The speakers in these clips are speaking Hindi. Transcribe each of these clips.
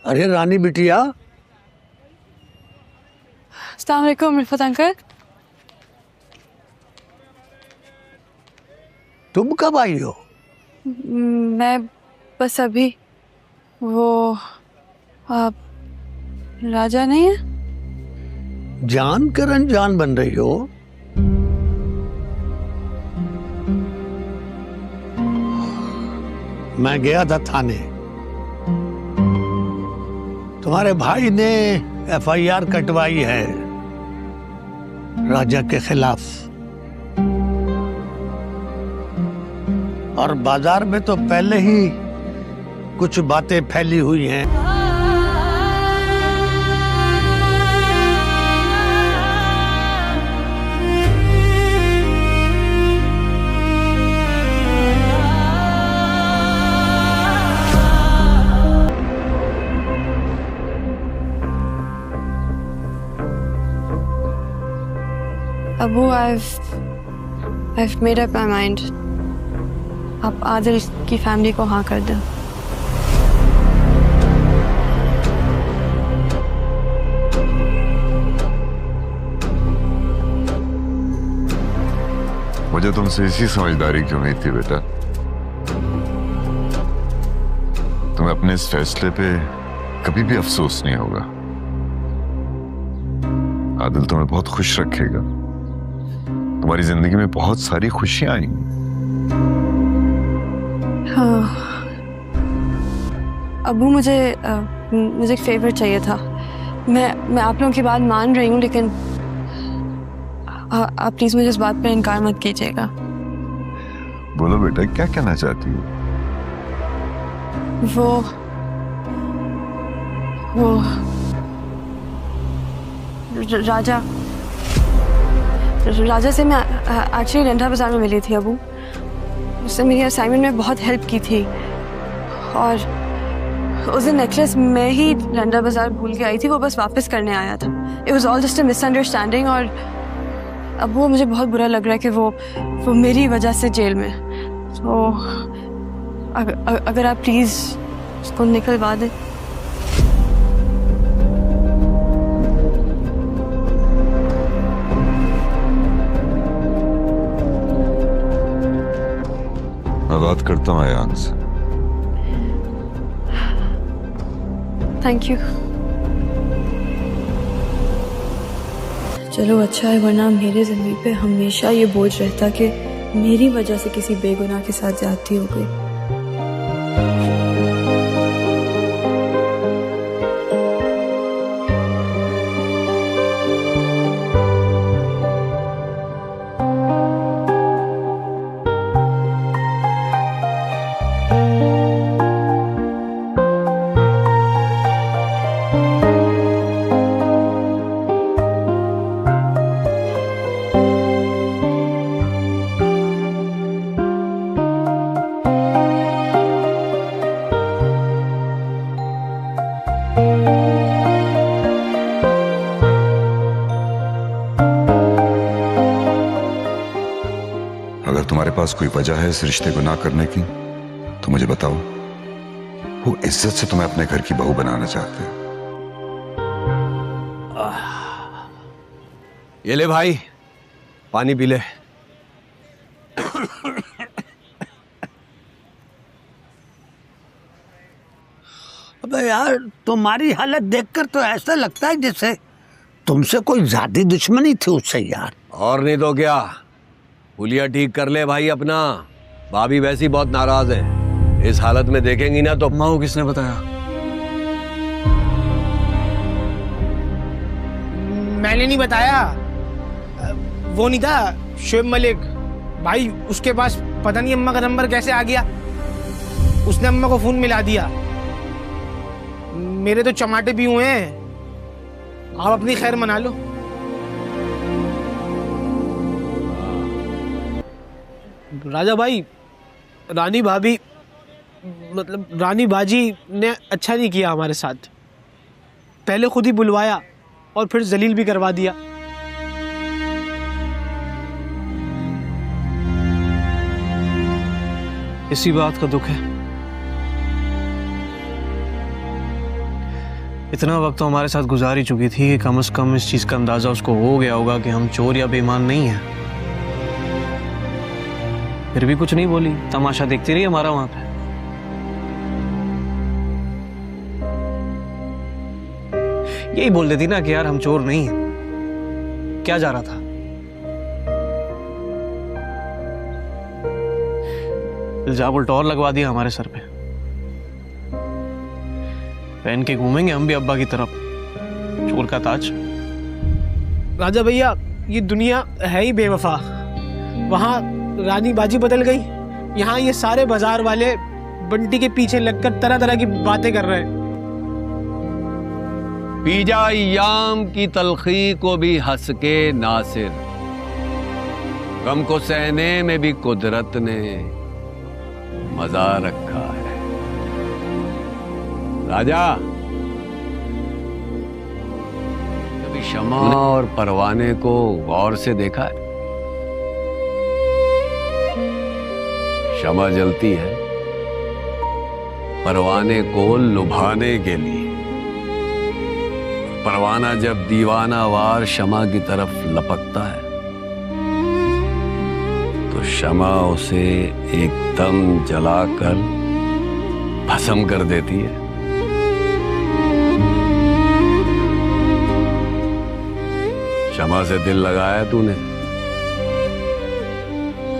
अरे रानी बिटिया। अस्सलाम वालेकुम रिफत अंकल। तुम कब आई हो? मैं बस अभी वो आप राजा नहीं है? जान कर अनजान बन रही हो। मैं गया था थाने। तुम्हारे भाई ने एफआईआर कटवाई है राजा के खिलाफ, और बाजार में तो पहले ही कुछ बातें फैली हुई हैं। Abu, I've made up my mind. आप आदिल की फैमिली को हाँ कर दें। मुझे तुमसे इसी समझदारी की उम्मीद थी बेटा। तुम्हें अपने इस फैसले पे कभी भी अफसोस नहीं होगा। आदिल तुम्हें बहुत खुश रखेगा। तुम्हारी जिंदगी में बहुत सारी खुशियां आएंगी। हाँ अबू, मुझे एक फेवर चाहिए था। मैं आप लोगों की बात मान रही हूँ, लेकिन आप प्लीज मुझे इस बात पर इनकार मत कीजिएगा। बोलो बेटा, क्या कहना चाहती हो? वो राजा से मैं एक्चुअली लंडा बाजार में मिली थी अबू। उसने मेरी असाइनमेंट में बहुत हेल्प की थी, और उस दिन नेकलेस मैं ही लंडा बाजार भूल के आई थी। वो बस वापस करने आया था। It was all just a misunderstanding. और अब वो मुझे बहुत बुरा लग रहा है कि वो मेरी वजह से जेल में। तो अगर आप प्लीज उसको निकलवा दें। मैं बात करता हूँ अयान से। Thank you. चलो अच्छा है, वरना मेरे ज़िंदगी पे हमेशा ये बोझ रहता कि मेरी वजह से किसी बेगुनाह के साथ ज्यादती हो गई। अगर तुम्हारे पास कोई वजह है इस रिश्ते को ना करने की तो मुझे बताओ। वो इज्जत से तुम्हें अपने घर की बहू बनाना चाहते हैं। ये ले भाई, पानी पी ले। अबे यार, तुम्हारी हालत देखकर तो ऐसा लगता है जैसे तुमसे कोई ज्यादा दुश्मनी थी उससे यार। और नहीं तो क्या, हुलिया ठीक कर ले भाई अपना। भाभी वैसी बहुत नाराज है। इस हालत में देखेंगी ना तो। माँ को किसने बताया? मैंने नहीं बताया। वो नहीं था शुएब मलिक भाई, उसके पास पता नहीं अम्मा का नंबर कैसे आ गया। उसने अम्मा को फोन मिला दिया। मेरे तो चमाटे भी हुए हैं। आप अपनी खैर मना लो। राजा भाई, रानी भाभी मतलब रानी बाजी ने अच्छा नहीं किया हमारे साथ। पहले खुद ही बुलवाया और फिर जलील भी करवा दिया। इसी बात का दुख है। इतना वक्त तो हमारे साथ गुजार ही चुकी थी कि कम से कम इस चीज का अंदाजा उसको हो गया होगा कि हम चोर या बेईमान नहीं हैं। फिर भी कुछ नहीं बोली, तमाशा देखती रही हमारा वहां पे। यही बोल देती ना कि यार हम चोर नहीं हैं, क्या जा रहा था। इल्जाम उल्टा और लगवा दिया हमारे सर पे। पहन के घूमेंगे हम भी अब्बा की तरफ, चोर का ताज। राजा भैया, ये दुनिया है ही बेवफा। वहां रानी बाजी बदल गई, यहाँ ये सारे बाजार वाले बंटी के पीछे लगकर तरह तरह की बातें कर रहे हैं। पीजा अय्याम की तलखी को भी हंस के नासिर, गम को सहने में भी कुदरत ने मजा रखा है। राजा, कभी शमा और परवाने को गौर से देखा है? शमा जलती है परवाने को लुभाने के लिए। परवाना जब दीवाना वार शमा की तरफ लपकता है तो शमा उसे एकदम जलाकर भस्म कर देती है। शमा से दिल लगाया तूने,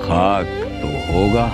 खाक तो होगा।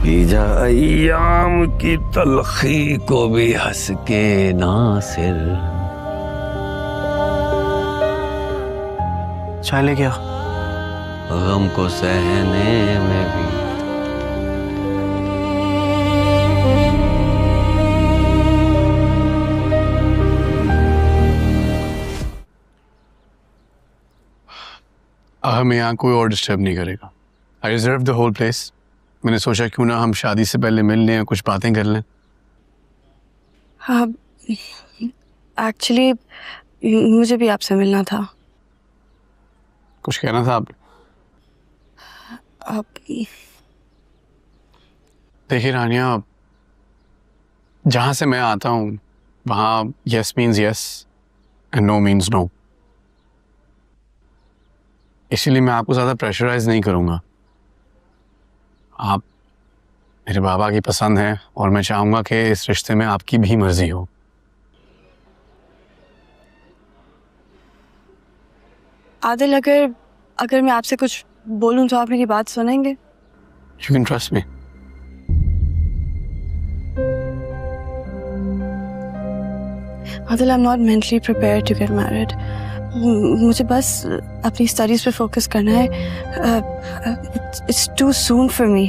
पीजा अय्याम की तलखी को भी हंस के नासिर। चाय ले गया, गम को सहने में भी। हमें यहाँ कोई और डिस्टर्ब नहीं करेगा। आई रिजर्व द होल प्लेस। मैंने सोचा क्यों ना हम शादी से पहले मिल लें, कुछ बातें कर लें। हाँ, एक्चुअली मुझे भी आपसे मिलना था। कुछ कहना था आप? देखिए रानिया, जहाँ से मैं आता हूँ वहाँ yes means yes and no means no. इसीलिए मैं आपको ज़्यादा प्रेशराइज नहीं करूँगा। आप मेरे बाबा की पसंद है और मैं चाहूँगा कि इस रिश्ते में आपकी भी मर्जी हो। आदिल, अगर मैं आपसे कुछ बोलूं तो आप मेरी बात सुनेंगे? You can trust me. Adil, I'm not mentally prepared to get married. मुझे बस अपनी स्टडीज पे फोकस करना है। It's too soon for me.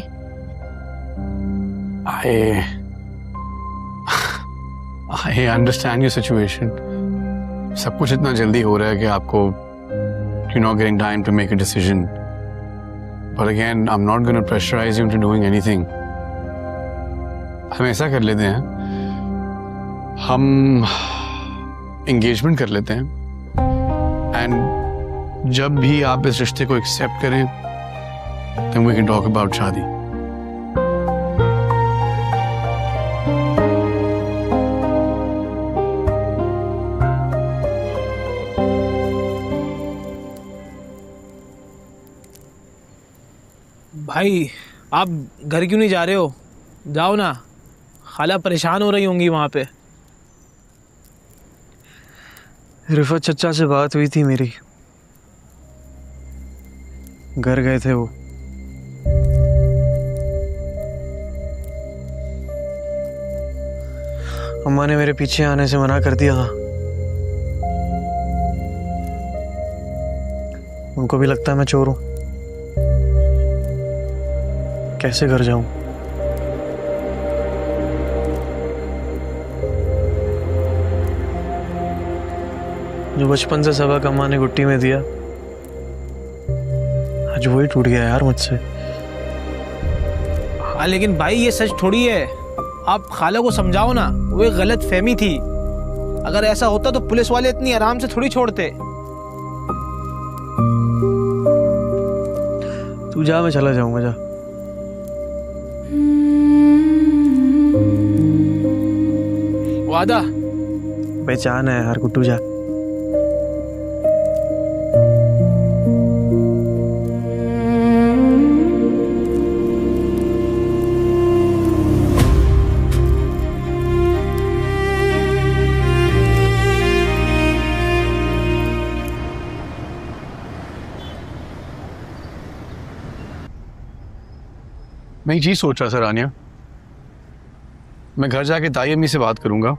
I understand your situation. सब कुछ इतना जल्दी हो रहा है कि आपको you're not getting time to make a decision. But again, I'm not going to pressurize you into doing anything. हम ऐसा कर लेते हैं, हम engagement कर लेते हैं, and जब भी आप इस रिश्ते को accept करें, then we can talk about शादी। भाई, आप घर क्यों नहीं जा रहे हो? जाओ ना, खाला परेशान हो रही होंगी वहाँ पे। रिफत चचा से बात हुई थी मेरी, घर गए थे वो। अम्मा ने मेरे पीछे आने से मना कर दिया था। उनको भी लगता है मैं चोर हूं। कैसे घर जाऊं? जो बचपन से सबक अम्मा ने गुट्टी में दिया, आज वही टूट गया यार मुझसे। हाँ, लेकिन भाई ये सच थोड़ी है। आप खाला को समझाओ ना, वो एक गलत फहमी थी। अगर ऐसा होता तो पुलिस वाले इतनी आराम से थोड़ी छोड़ते। तू जा, मैं चला जाऊंगा। जा। वादा पहचान है यार गुड्डू जा। मैं एक चीज सोच रहा था रानिया, मैं घर जाके ताई अम्मी से बात करूंगा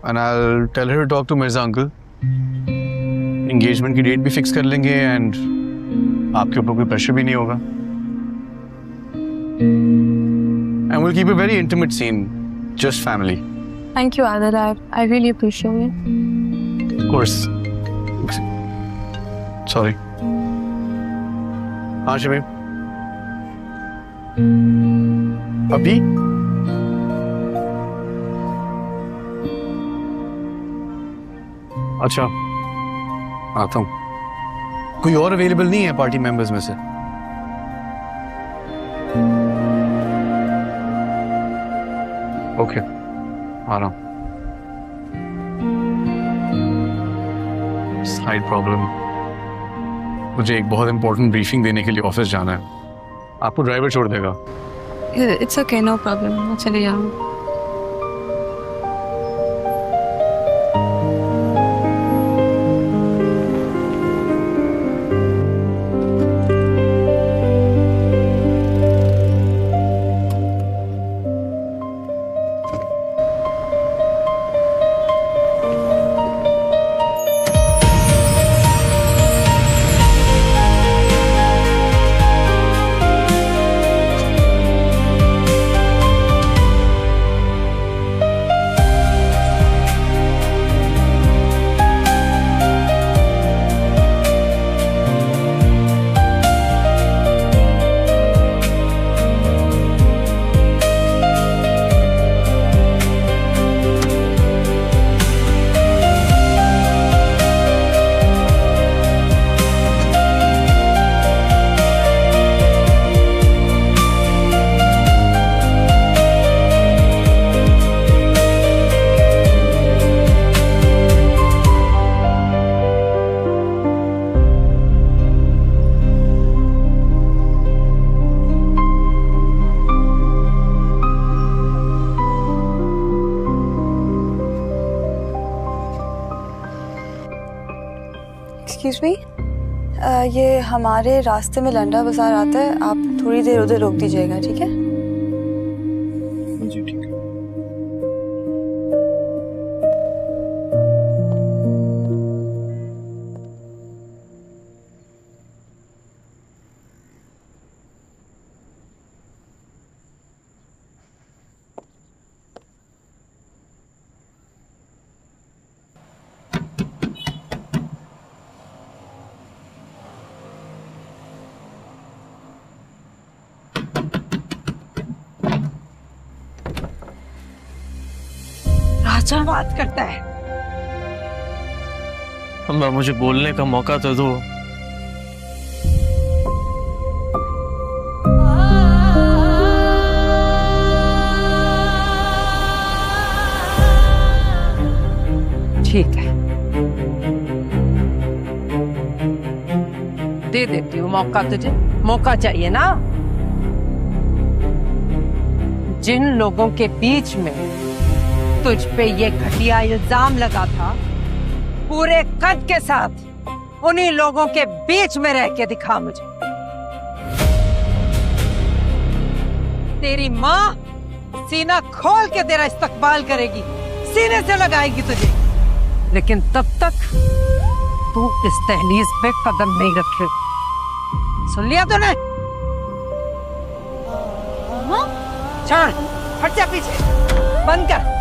and I will tell her to talk to Mirza uncle. Engagement की डेट भी फिक्स कर लेंगे एंड आपके ऊपर कोई प्रेशर भी नहीं होगा। And will keep a very intimate scene, just family. Thank you, Adil. I really appreciate it. Of course. Sorry. हाँ शमीम, अभी अच्छा आता हूँ। कोई और अवेलेबल नहीं है पार्टी मेंबर्स में से? ओके, आ रहा हूँ। साइड प्रॉब्लम, मुझे एक बहुत इंपॉर्टेंट ब्रीफिंग देने के लिए ऑफिस जाना है। आपको ड्राइवर छोड़ देगा? It's okay, no problem. मैं चली जाऊँ। एक्सक्यूज मी, ये हमारे रास्ते में लंडा बाजार आता है, आप थोड़ी देर उधर रोक दीजिएगा, ठीक है? जी ठीक है। राजा बात करता है। अम्मा मुझे बोलने का मौका तो दो। ठीक है, दे देती हूँ मौका तुझे। मौका चाहिए ना? जिन लोगों के बीच में तुझ पे ये घटिया इल्जाम लगा था, पूरे कद के साथ उन्हीं लोगों के बीच में रह के दिखा मुझे। तेरी माँ सीना खोल के तेरा इस्तकबाल करेगी, सीने से लगाएगी तुझे, लेकिन तब तक तू इस तहलीज पे कदम नहीं रखे। सुन लिया तूने? छोड़, हट जा पीछे, बंद कर।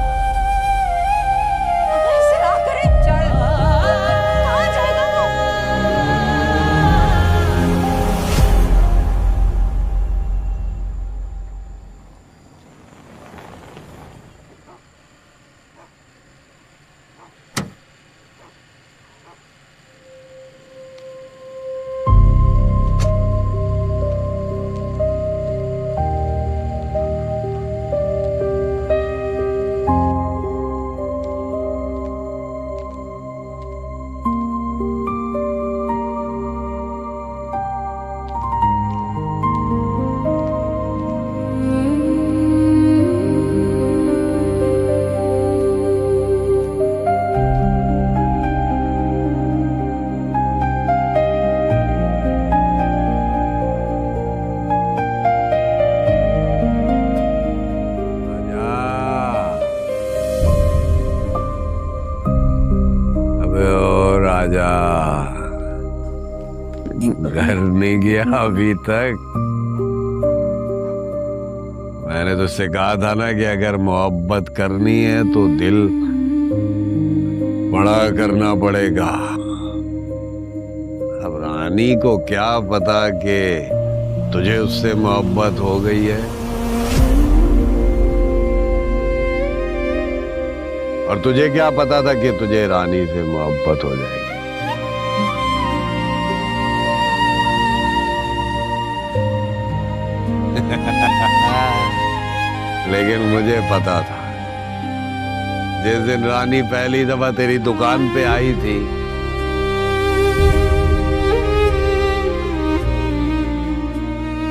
किया अभी तक? मैंने तो उससे कहा था ना कि अगर मोहब्बत करनी है तो दिल बड़ा करना पड़ेगा। अब रानी को क्या पता कि तुझे उससे मोहब्बत हो गई है, और तुझे क्या पता था कि तुझे रानी से मोहब्बत हो जाएगी। लेकिन मुझे पता था, जिस दिन रानी पहली दफा तेरी दुकान पे आई थी,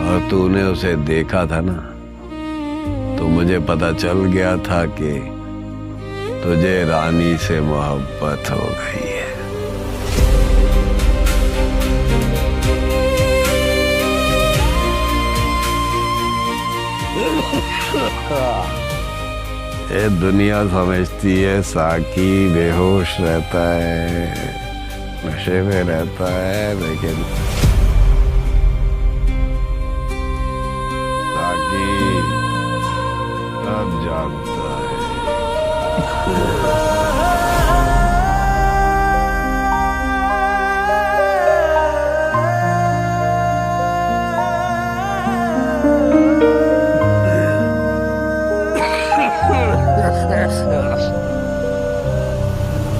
और तूने उसे देखा था ना, तो मुझे पता चल गया था कि तुझे रानी से मोहब्बत हो गई है। ये दुनिया समझती है साकी बेहोश रहता है, नशे में रहता है, लेकिन साकी सब जानता है।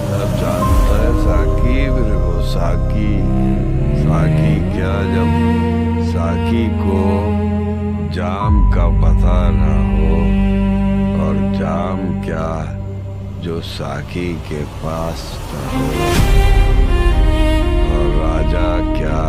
सब जानता है साकी, मेरे को साकी क्या, जब साकी को जाम का पता ना हो, और जाम क्या जो साकी के पास ना हो, और राजा क्या